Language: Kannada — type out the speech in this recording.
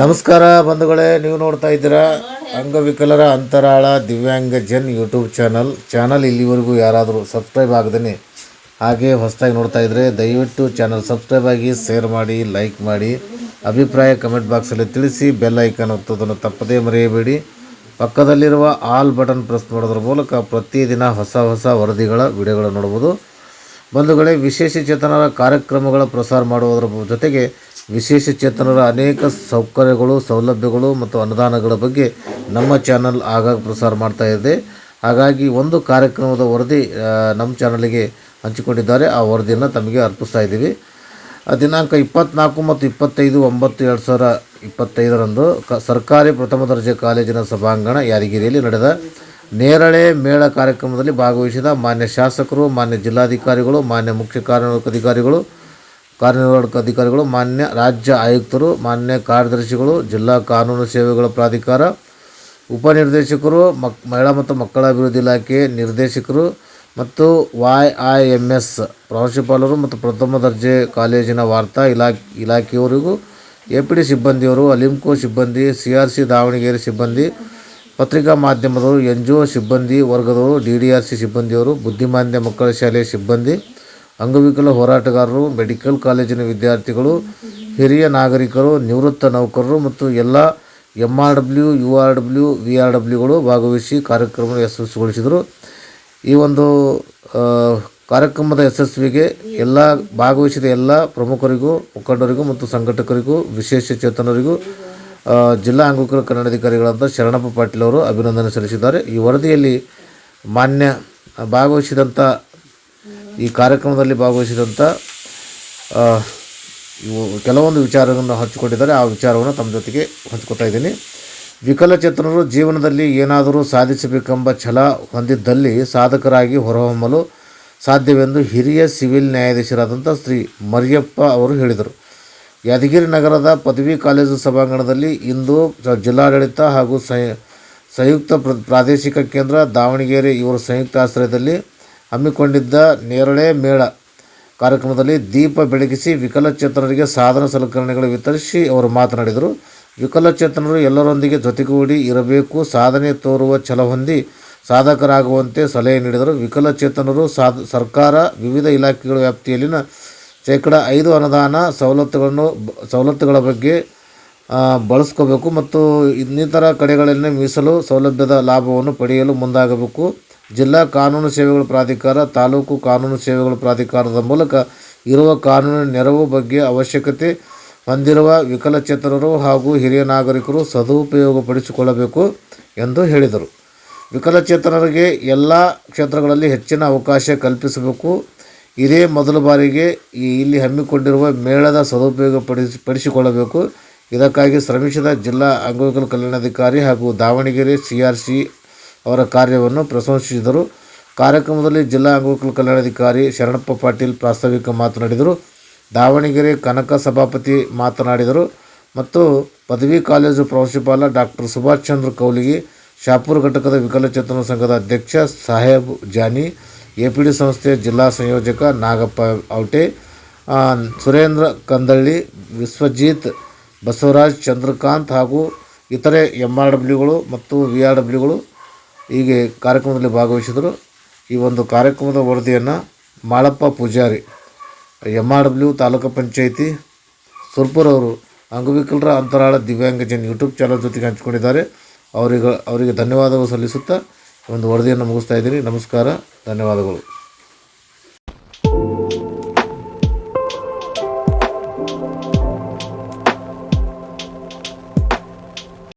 ನಮಸ್ಕಾರ ಬಂಧುಗಳೇ, ನೀವು ನೋಡ್ತಾ ಇದ್ದೀರಾ ಅಂಗವಿಕಲರ ಅಂತರಾಳ ದಿವ್ಯಾಂಗ ಜನ್ ಯೂಟ್ಯೂಬ್ ಚಾನಲ್. ಇಲ್ಲಿವರೆಗೂ ಯಾರಾದರೂ ಸಬ್ಸ್ಕ್ರೈಬ್ ಆಗದೇ ಹಾಗೆ ಹೊಸದಾಗಿ ನೋಡ್ತಾ ಇದ್ದರೆ ದಯವಿಟ್ಟು ಚಾನಲ್ ಸಬ್ಸ್ಕ್ರೈಬ್ ಆಗಿ, ಶೇರ್ ಮಾಡಿ, ಲೈಕ್ ಮಾಡಿ, ಅಭಿಪ್ರಾಯ ಕಮೆಂಟ್ ಬಾಕ್ಸಲ್ಲಿ ತಿಳಿಸಿ, ಬೆಲ್ ಐಕಾನ್ ಒತ್ತೋದನ್ನು ತಪ್ಪದೇ ಮರೆಯಬೇಡಿ. ಪಕ್ಕದಲ್ಲಿರುವ ಆಲ್ ಬಟನ್ ಪ್ರೆಸ್ ಮಾಡೋದ್ರ ಮೂಲಕ ಪ್ರತಿದಿನ ಹೊಸ ವರದಿಗಳ ವಿಡಿಯೋಗಳು ನೋಡ್ಬೋದು. ಬಂಧುಗಳೇ, ವಿಶೇಷ ಚೇತನರ ಕಾರ್ಯಕ್ರಮಗಳ ಪ್ರಸಾರ ಮಾಡುವುದರ ಜೊತೆಗೆ ವಿಶೇಷ ಚೇತನರ ಅನೇಕ ಸೌಕರ್ಯಗಳು, ಸೌಲಭ್ಯಗಳು ಮತ್ತು ಅನುದಾನಗಳ ಬಗ್ಗೆ ನಮ್ಮ ಚಾನಲ್ ಆಗಾಗ ಪ್ರಸಾರ ಮಾಡ್ತಾ ಇದೆ. ಹಾಗಾಗಿ ಒಂದು ಕಾರ್ಯಕ್ರಮದ ವರದಿ ನಮ್ಮ ಚಾನಲ್ಗೆ ಹಂಚಿಕೊಂಡಿದ್ದಾರೆ. ಆ ವರದಿಯನ್ನು ತಮಗೆ ಅರ್ಪಿಸ್ತಾ ಇದ್ದೀವಿ. ದಿನಾಂಕ 24 ಮತ್ತು 25/9/2025ರಂದು ಸರ್ಕಾರಿ ಪ್ರಥಮ ದರ್ಜೆ ಕಾಲೇಜಿನ ಸಭಾಂಗಣ ಯಾದಗಿರಿಯಲ್ಲಿ ನಡೆದ ನೇರಳೆ ಮೇಳ ಕಾರ್ಯಕ್ರಮದಲ್ಲಿ ಭಾಗವಹಿಸಿದ ಮಾನ್ಯ ಶಾಸಕರು, ಮಾನ್ಯ ಜಿಲ್ಲಾಧಿಕಾರಿಗಳು, ಮಾನ್ಯ ಮುಖ್ಯ ಕಾರ್ಯನಿರ್ವಾಹಕ ಅಧಿಕಾರಿಗಳು, ಮಾನ್ಯ ರಾಜ್ಯ ಆಯುಕ್ತರು, ಮಾನ್ಯ ಕಾರ್ಯದರ್ಶಿಗಳು, ಜಿಲ್ಲಾ ಕಾನೂನು ಸೇವೆಗಳ ಪ್ರಾಧಿಕಾರ ಉಪನಿರ್ದೇಶಕರು, ಮಹಿಳಾ ಮತ್ತು ಮಕ್ಕಳ ಅಭಿವೃದ್ಧಿ ಇಲಾಖೆ ನಿರ್ದೇಶಕರು ಮತ್ತು YIMS ಪ್ರಾಂಶುಪಾಲರು ಮತ್ತು ಪ್ರಥಮ ದರ್ಜೆ ಕಾಲೇಜಿನ ವಾರ್ತಾ ಇಲಾಖೆಯವರಿಗೂ, APD ಸಿಬ್ಬಂದಿಯವರು, ಅಲಿಮ್ಕೋ ಸಿಬ್ಬಂದಿ, CRC ದಾವಣಗೆರೆ ಸಿಬ್ಬಂದಿ, ಪತ್ರಿಕಾ ಮಾಧ್ಯಮದವರು, NGO ಸಿಬ್ಬಂದಿ ವರ್ಗದವರು, DDRC ಸಿಬ್ಬಂದಿಯವರು, ಬುದ್ಧಿಮಾಂದ್ಯ ಮಕ್ಕಳ ಶಾಲೆಯ ಸಿಬ್ಬಂದಿ, ಅಂಗವಿಕಲ ಹೋರಾಟಗಾರರು, ಮೆಡಿಕಲ್ ಕಾಲೇಜಿನ ವಿದ್ಯಾರ್ಥಿಗಳು, ಹಿರಿಯ ನಾಗರಿಕರು, ನಿವೃತ್ತ ನೌಕರರು ಮತ್ತು ಎಲ್ಲ MRW, URW, VRWಗಳು ಭಾಗವಹಿಸಿ ಕಾರ್ಯಕ್ರಮ ಯಶಸ್ವಿಗೊಳಿಸಿದರು. ಈ ಒಂದು ಕಾರ್ಯಕ್ರಮದ ಯಶಸ್ವಿಗೆ ಭಾಗವಹಿಸಿದ ಎಲ್ಲ ಪ್ರಮುಖರಿಗೂ, ಮುಖಂಡರಿಗೂ ಮತ್ತು ಸಂಘಟಕರಿಗೂ, ವಿಶೇಷ ಚೇತನರಿಗೂ ಜಿಲ್ಲಾ ಅಂಗವಿಕಲ ಕಲ್ಯಾಣಾಧಿಕಾರಿಗಳಾದ ಶರಣಪ್ಪ ಪಾಟೀಲ್ ಅವರು ಅಭಿನಂದನೆ ಸಲ್ಲಿಸಿದ್ದಾರೆ. ಈ ವರದಿಯಲ್ಲಿ ಮಾನ್ಯ ಈ ಕಾರ್ಯಕ್ರಮದಲ್ಲಿ ಭಾಗವಹಿಸಿದಂಥ ಕೆಲವೊಂದು ವಿಚಾರಗಳನ್ನು ಹಂಚಿಕೊಂಡಿದ್ದಾರೆ. ಆ ವಿಚಾರವನ್ನು ತಮ್ಮ ಜೊತೆಗೆ ಹಂಚ್ಕೊತಾ ಇದ್ದೀನಿ. ವಿಕಲಚೇತನರು ಜೀವನದಲ್ಲಿ ಏನಾದರೂ ಸಾಧಿಸಬೇಕೆಂಬ ಛಲ ಹೊಂದಿದ್ದಲ್ಲಿ ಸಾಧಕರಾಗಿ ಹೊರಹೊಮ್ಮಲು ಸಾಧ್ಯವೆಂದು ಹಿರಿಯ ಸಿವಿಲ್ ನ್ಯಾಯಾಧೀಶರಾದಂಥ ಶ್ರೀ ಮರಿಯಪ್ಪ ಅವರು ಹೇಳಿದರು. ಯಾದಗಿರಿ ನಗರದ ಪದವಿ ಕಾಲೇಜು ಸಭಾಂಗಣದಲ್ಲಿ ಇಂದು ಜಿಲ್ಲಾಡಳಿತ ಹಾಗೂ ಸಂಯುಕ್ತ ಪ್ರಾದೇಶಿಕ ಕೇಂದ್ರ ದಾವಣಗೆರೆ ಇವರ ಸಂಯುಕ್ತ ಆಶ್ರಯದಲ್ಲಿ ಹಮ್ಮಿಕೊಂಡಿದ್ದ ನೇರಳೆ ಮೇಳ ಕಾರ್ಯಕ್ರಮದಲ್ಲಿ ದೀಪ ಬೆಳಗಿಸಿ ವಿಕಲಚೇತನರಿಗೆ ಸಾಧನ ಸಲಕರಣೆಗಳು ವಿತರಿಸಿ ಅವರು ಮಾತನಾಡಿದರು. ವಿಕಲಚೇತನರು ಎಲ್ಲರೊಂದಿಗೆ ಜೊತೆಗೂಡಿ ಇರಬೇಕು, ಸಾಧನೆ ತೋರುವ ಛಲ ಹೊಂದಿ ಸಾಧಕರಾಗುವಂತೆ ಸಲಹೆ ನೀಡಿದರು. ವಿಕಲಚೇತನರು ಸರ್ಕಾರ ವಿವಿಧ ಇಲಾಖೆಗಳ ವ್ಯಾಪ್ತಿಯಲ್ಲಿನ 5% ಅನುದಾನ ಸವಲತ್ತುಗಳ ಬಗ್ಗೆ ಬಳಸ್ಕೋಬೇಕು ಮತ್ತು ಇನ್ನಿತರ ಕಡೆಗಳಲ್ಲಿ ಮೀಸಲು ಸೌಲಭ್ಯದ ಲಾಭವನ್ನು ಪಡೆಯಲು ಮುಂದಾಗಬೇಕು. ಜಿಲ್ಲಾ ಕಾನೂನು ಸೇವೆಗಳ ಪ್ರಾಧಿಕಾರ, ತಾಲೂಕು ಕಾನೂನು ಸೇವೆಗಳ ಪ್ರಾಧಿಕಾರದ ಮೂಲಕ ಇರುವ ಕಾನೂನಿನ ನೆರವು ಬಗ್ಗೆ ಅವಶ್ಯಕತೆ ಹೊಂದಿರುವ ವಿಕಲಚೇತನರು ಹಾಗೂ ಹಿರಿಯ ನಾಗರಿಕರು ಸದುಪಯೋಗಪಡಿಸಿಕೊಳ್ಳಬೇಕು ಎಂದು ಹೇಳಿದರು. ವಿಕಲಚೇತನರಿಗೆ ಎಲ್ಲ ಕ್ಷೇತ್ರಗಳಲ್ಲಿ ಹೆಚ್ಚಿನ ಅವಕಾಶ ಕಲ್ಪಿಸಬೇಕು. ಇದೇ ಮೊದಲ ಬಾರಿಗೆ ಇಲ್ಲಿ ಹಮ್ಮಿಕೊಂಡಿರುವ ಮೇಳದ ಪಡಿಸಿಕೊಳ್ಳಬೇಕು. ಇದಕ್ಕಾಗಿ ಶ್ರಮಿಸಿದ ಜಿಲ್ಲಾ ಅಂಗವಿಕಲ ಕಲ್ಯಾಣಾಧಿಕಾರಿ ಹಾಗೂ ದಾವಣಗೆರೆ CRC ಅವರ ಕಾರ್ಯವನ್ನು ಪ್ರಶಂಸಿಸಿದರು. ಕಾರ್ಯಕ್ರಮದಲ್ಲಿ ಜಿಲ್ಲಾ ಅಂಗವಿಕಲ ಕಲ್ಯಾಣಾಧಿಕಾರಿ ಶರಣಪ್ಪ ಪಾಟೀಲ್ ಪ್ರಾಸ್ತಾವಿಕ ಮಾತನಾಡಿದರು. ದಾವಣಗೆರೆ ಕನಕ ಸಭಾಪತಿ ಮಾತನಾಡಿದರು ಮತ್ತು ಪದವಿ ಕಾಲೇಜು ಪ್ರಾಂಶುಪಾಲ ಡಾಕ್ಟರ್ ಸುಭಾಷ್ ಚಂದ್ರ ಕೌಲಿಗಿ, ಶಾಪುರ ಘಟಕದ ವಿಕಲಚೇತನ ಸಂಘದ ಅಧ್ಯಕ್ಷ ಸಾಹೇಬ್ ಜಾನಿ, APD ಸಂಸ್ಥೆಯ ಜಿಲ್ಲಾ ಸಂಯೋಜಕ ನಾಗಪ್ಪ ಔಟೆ, ಸುರೇಂದ್ರ ಕಂದಳ್ಳಿ, ವಿಶ್ವಜಿತ್, ಬಸವರಾಜ್, ಚಂದ್ರಕಾಂತ್ ಹಾಗೂ ಇತರೆ MRWಗಳು ಮತ್ತು VRWಗಳು ಹೀಗೆ ಕಾರ್ಯಕ್ರಮದಲ್ಲಿ ಭಾಗವಹಿಸಿದರು. ಈ ಒಂದು ಕಾರ್ಯಕ್ರಮದ ವರದಿಯನ್ನು ಮಾಳಪ್ಪ ಪೂಜಾರಿ, MRW ತಾಲೂಕು ಪಂಚಾಯಿತಿ ಸುರ್ಪುರ್ ಅವರು ಅಂಗವಿಕಲರ ಅಂತರಾಳ ದಿವ್ಯಾಂಗ ಜನ್ ಯೂಟ್ಯೂಬ್ ಚಾನಲ್ ಜೊತೆಗೆ ಹಂಚಿಕೊಂಡಿದ್ದಾರೆ. ಅವರಿಗೆ ಧನ್ಯವಾದಗಳು ಸಲ್ಲಿಸುತ್ತಾ ಒಂದು ವರದಿಯನ್ನು ಮುಗಿಸ್ತಾ ಇದ್ದೀನಿ. ನಮಸ್ಕಾರ, ಧನ್ಯವಾದಗಳು.